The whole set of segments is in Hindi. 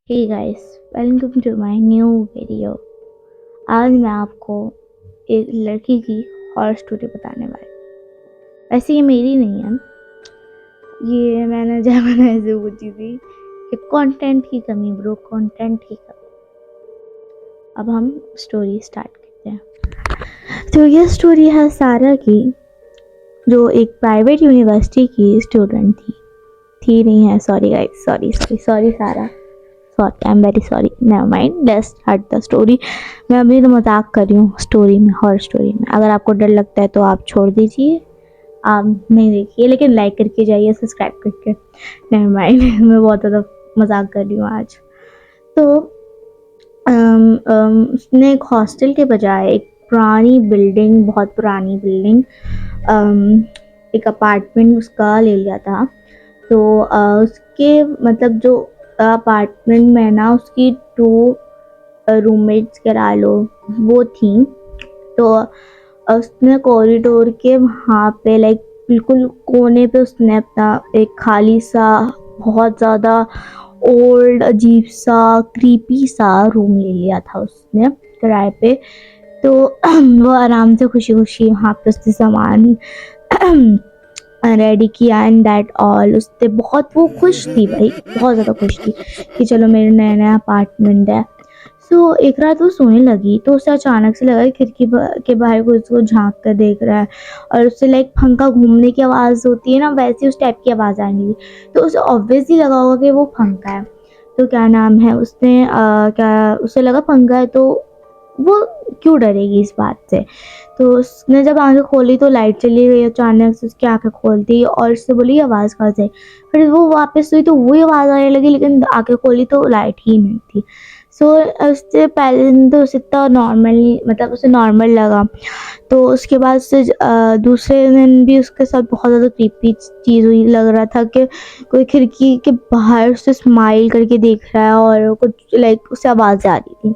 Hey guys, welcome to my new video. आज मैं आपको एक लड़की की हॉरर स्टोरी बताने वाली हूँ। वैसे ये मेरी नहीं है, ये मैंने जमाना ऐसे पूछी थी कि कंटेंट की कमी ब्रो, कंटेंट की कमी। अब हम स्टोरी स्टार्ट करते हैं। तो ये स्टोरी है सारा की, जो एक प्राइवेट यूनिवर्सिटी की स्टूडेंट थी नहीं है, सॉरी गाइस, सॉरी सारा, sorry, I am very sorry, never mind, let's start the story. मैं अभी तो मजाक कर रही हूँ स्टोरी में, हॉरर स्टोरी में। अगर आपको डर लगता है तो आप छोड़ दीजिए, आप नहीं देखिए, लेकिन लाइक करके जाइए, सब्सक्राइब करके। नेवर माइंड मैं बहुत ज़्यादा मजाक कर रही हूँ आज। तो उसने एक हॉस्टल के बजाय एक पुरानी बिल्डिंग, बहुत पुरानी बिल्डिंग, एक अपार्टमेंट उसका ले लिया था। तो उसके मतलब जो अपार्टमेंट में ना उसकी 2 रूममेट्स करा लो, वो थी। तो उसने कॉरिडोर के वहाँ पे लाइक बिल्कुल कोने पे उसने अपना एक खाली सा, बहुत ज़्यादा ओल्ड, अजीब सा, क्रीपी सा रूम ले लिया था उसने किराए पे। तो वो आराम से खुशी खुशी वहाँ पे उसने सामान रेडी किया एंड दैट ऑल। उससे बहुत वो खुश थी भाई, बहुत ज़्यादा खुश थी कि चलो मेरा नया नया अपार्टमेंट है। सो एक रात वो सोने लगी तो उसे अचानक से लगा कि खिड़की के बाहर कोई उसको झांक कर देख रहा है, और उससे लाइक पंखा घूमने की आवाज़ होती है ना, वैसी उस टाइप की आवाज़ आने लगी। तो उसे ऑब्वियसली लगा होगा कि वो पंखा है। तो क्या नाम है, उसने क्या उसे लगा पंखा है, तो वो क्यों डरेगी इस बात से। तो उसने जब आंखें खोली तो लाइट चली गई अचानक से, उसकी आंखें खोलती और उससे बोली आवाज़ कहाँ से। फिर वो वापस हुई तो वही आवाज़ आने लगी, लेकिन आंखें खोली तो लाइट ही नहीं थी। सो उससे पहले दिन तो उसे इतना नॉर्मली, मतलब उसे नॉर्मल लगा। तो उसके बाद से दूसरे दिन भी उसके साथ बहुत ज़्यादा क्रीपी चीज़ हुई। लग रहा था कि कोई खिड़की के बाहर से स्माइल करके देख रहा है और कुछ लाइक उससे आवाज़ आ रही थी।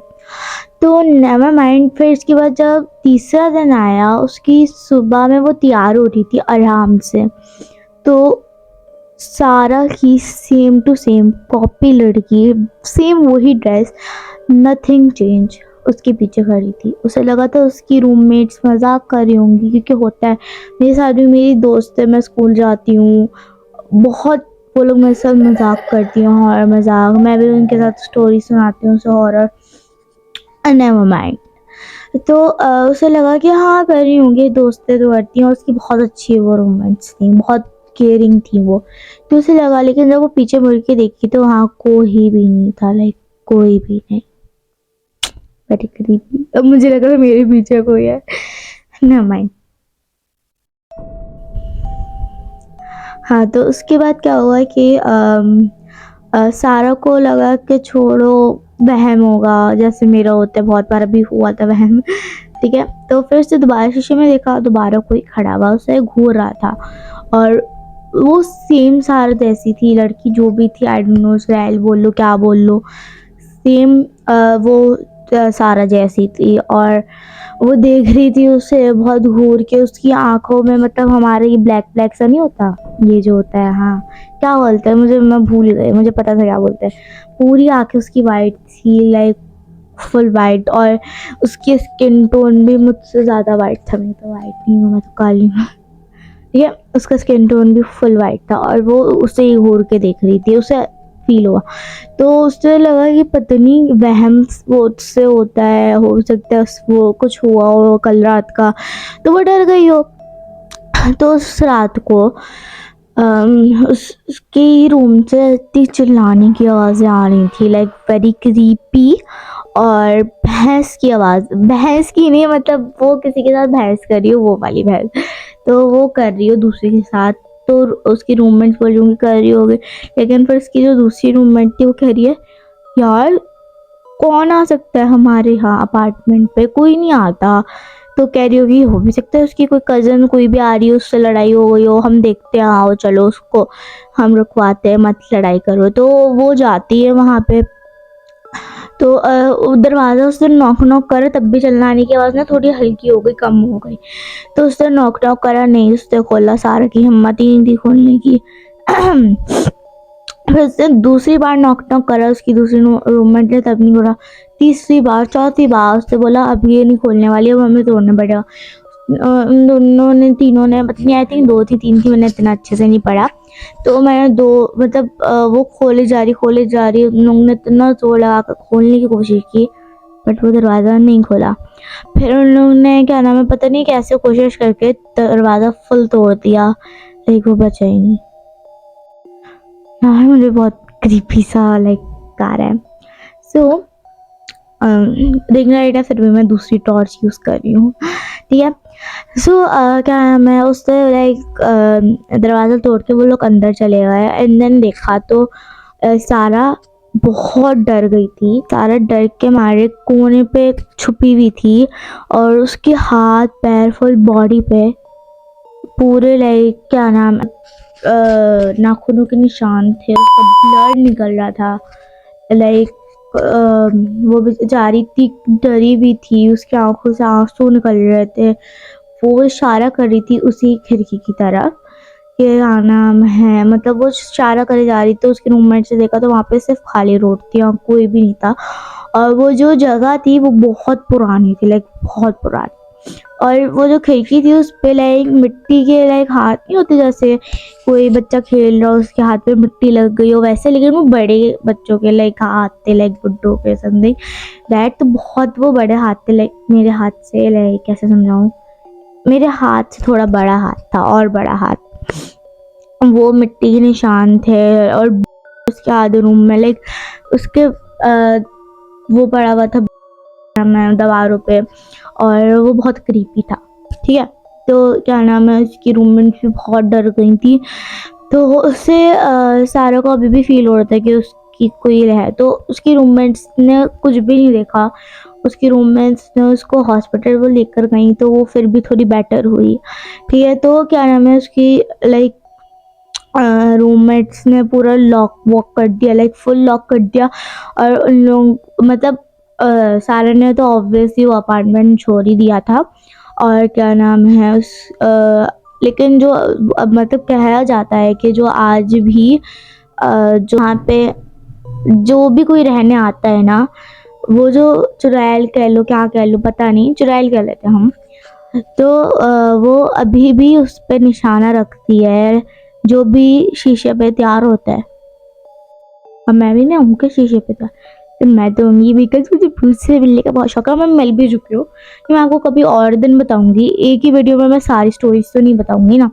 तो नेवर माइंड, फिर इसके बाद जब तीसरा दिन आया, उसकी सुबह में वो तैयार हो रही थी आराम से। तो सारा की सेम टू सेम कॉपी लड़की, सेम वही ड्रेस, नथिंग चेंज, उसके पीछे खड़ी थी। उसे लगा था उसकी रूममेट्स मजाक कर रही होंगी, क्योंकि होता है, मेरे साथ भी मेरी दोस्त है, मैं स्कूल जाती हूँ, बहुत वो लोग मेरे साथ मजाक करती हैं, हॉरर मजाक, मैं भी उनके साथ स्टोरी सुनाती हूँ उसे हॉरर। Never mind. तो उसे लगा कि हाँ कर रही होंगी, दोस्तें तो करती हैं, और उसकी बहुत अच्छी वो रूममेट्स थी, बहुत केयरिंग थी वो। तो उसे लगा, लेकिन जब वो पीछे मुड़ के देखी तो वहाँ कोई भी नहीं था, लाइक कोई भी नहीं। Very creepy. अब मुझे लगा था मेरे पीछे कोई है। ना माइंड। हाँ, तो उसके बाद क्या हुआ कि सारा को लगा कि छोड़ो, वहम होगा, जैसे मेरा होता है, बहुत बार अभी हुआ था वहम। ठीक है, तो फिर उसने दोबारा शीशे में देखा, दोबारा कोई खड़ा हुआ उसे घूर रहा था, और वो सेम सारा जैसी थी लड़की, जो भी थी, आई डोंट नो, इसराइल बोल लो क्या बोल लो, सेम वो सारा जैसी थी। और वो देख रही थी उसे बहुत घूर के, उसकी आंखों में, मतलब हमारे ये ब्लैक ब्लैक सा नहीं होता, ये जो होता है, हाँ क्या बोलते हैं, मैं भूल गई, मुझे पता था क्या बोलते हैं। पूरी आंखें उसकी वाइट थी, लाइक फुल वाइट, और उसकी स्किन टोन भी मुझसे ज़्यादा वाइट था। मैं तो वाइट नहीं हूँ, मैं तो काली हूँ। ठीक है, उसका स्किन टोन भी फुल वाइट था, और वो उसे ही घूर के देख रही थी, उसे फील हुआ। तो उससे लगा कि पता नहीं वहम वो उससे होता है, हो सकता है वो कुछ हुआ हो कल रात का, तो वो डर गई हो। तो उस रात को उसके रूम से इतनी चिल्लाने की आवाज़ें आ रही थी, लाइक वेरी क्रीपी। और भैंस की आवाज़, भैंस की नहीं, मतलब वो किसी के साथ बहस कर रही हो, वो वाली भैंस, तो वो कर रही हो दूसरे के साथ। तो उसकी रूममेट बोल रही होंगी कर रही होगी, लेकिन फिर उसकी जो दूसरी रूममेट थी वो कह रही है, यार कौन आ सकता है हमारे यहाँ अपार्टमेंट पे, कोई नहीं आता। तो कह रही होगी हो भी सकता है उसकी कोई कज़न कोई भी आ रही हो, उससे लड़ाई हो गई हो, हम देखते हैं, आओ चलो उसको हम रुकवाते हैं, मत लड़ाई करो। तो वो जाती है वहाँ पे। तो दरवाज़ा उसने नॉक नॉक करा, तब भी चलना आने की आवाज़ ना थोड़ी हल्की हो गई, कम हो गई। तो उसने नॉक नॉक करा, नहीं उसने खोला, सारा की हिम्मत ही नहीं थी खोलने की। फिर उसने दूसरी बार नॉक नॉक करा, उसकी दूसरी रूममेट ने, तब नहीं खोला। तीसरी बार, चौथी बार उसने बोला अब ये नहीं खोलने वाली, अब हमें तोड़ना पड़ेगा। उन दोनों ने, तीनों ने, मतलब आई थिंक 2 थी 3 थी, मैंने इतना अच्छे से नहीं पढ़ा। तो मैंने 2, मतलब वो खोले जा रही, उन लोगों ने इतना जोर लगा कर खोलने की कोशिश की, बट वो दरवाज़ा नहीं खोला। फिर उन लोगों ने क्या नाम है, पता नहीं कैसे कोशिश करके दरवाज़ा फुल तोड़ दिया, लेकिन वो बचा ही नहीं। यार मुझे बहुत क्रीपी सा लाइक आ रहा है। सो देखना बेटा, फिर भी मैं दूसरी टॉर्च यूज़ कर रही हूँ, ठीक है। सो क्या नाम है, उससे लाइक दरवाज़ा तोड़ के वो लोग अंदर चले गए। एंड देन देखा तो सारा बहुत डर गई थी। सारा डर के मारे कोने पे छुपी हुई थी, और उसके हाथ पैर फुल बॉडी पे पूरे लाइक क्या नाम नाखूनों के निशान थे, उसका ब्लड निकल रहा था। लाइक वो बेचारी इतनी डरी भी थी, उसकी आंखों से आंसू निकल रहे थे। वो इशारा कर रही थी उसी खिड़की की तरफ कि क्या नाम है, मतलब वो इशारा करे जा रही। तो उसके रूममेट से देखा तो वहाँ पे सिर्फ खाली रोड थी और कोई भी नहीं था। और वो जो जगह थी वो बहुत पुरानी थी, लाइक बहुत पुरानी। और वो जो खिड़की थी उस पे लाइक मिट्टी के लाइक हाथ नहीं होते, जैसे कोई बच्चा खेल रहा हो उसके हाथ पे मिट्टी लग गई हो वैसे, लेकिन वो बड़े बच्चों के लाइक हाथ थे, लाइक बुड्ढों के समथिंग दैट। तो बहुत वो बड़े हाथ थे, लाइक मेरे हाथ से, लाइक कैसे समझाऊँ, मेरे हाथ से थोड़ा बड़ा हाथ था और बड़ा हाथ। वो मिट्टी के निशान थे, और उसके आधे रूम में लाइक उसके वो पड़ा हुआ था दीवारों पे, और वो बहुत क्रीपी था, ठीक है। तो क्या नाम है, उसकी रूममेट भी बहुत डर गई थी। तो उससे सारा को अभी भी फील हो रहा था कि उसकी कोई है। तो उसकी रूममेट्स ने कुछ भी नहीं देखा, उसकी रूममेट्स ने उसको हॉस्पिटल वो लेकर गई, तो वो फिर भी थोड़ी बेटर हुई, ठीक है। तो क्या नाम है, उसकी लाइक रूममेट्स ने पूरा लॉक वॉक कर दिया, लाइक फुल लॉक कर दिया। और उन लोग मतलब सारे ने तो ऑब्वियसली वो अपार्टमेंट छोड़ ही दिया था। और क्या नाम है उस लेकिन जो मतलब कहा जाता है कि जो आज भी जो यहाँ पे जो भी कोई रहने आता है ना, वो जो चुड़ैल कह लो क्या कह लो पता नहीं, चुड़ैल कह लेते हैं हम। तो वो अभी भी उस पे निशाना रखती है, जो भी शीशे पे तैयार होता है। और मैं भी ना उनके शीशे पे था, तो मैं तो उंगी, बिकॉज मुझे भूत से मिलने का बहुत शौक है। मैं मिल भी चुकी हूँ, मैं आपको कभी और दिन बताऊंगी। एक ही वीडियो में मैं सारी स्टोरीज तो नहीं बताऊंगी ना,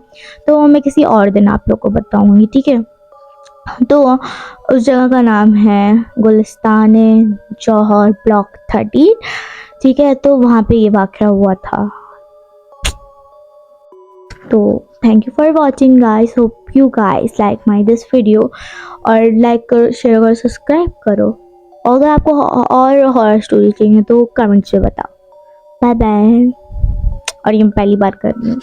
तो मैं किसी और दिन आप लोग को बताऊंगी, ठीक है। तो उस जगह का नाम है गुलिस्तान जौहर ब्लॉक 13, ठीक है। तो वहाँ पे ये वाक़या हुआ था। तो thank you for watching guys, hope you guys like my this video. और लाइक करो, शेयर करो, सब्सक्राइब करो। और अगर आपको और हॉरर स्टोरी चाहिए तो कमेंट्स में बताओ। Bye bye. और ये मैं पहली बार कर रही हूँ।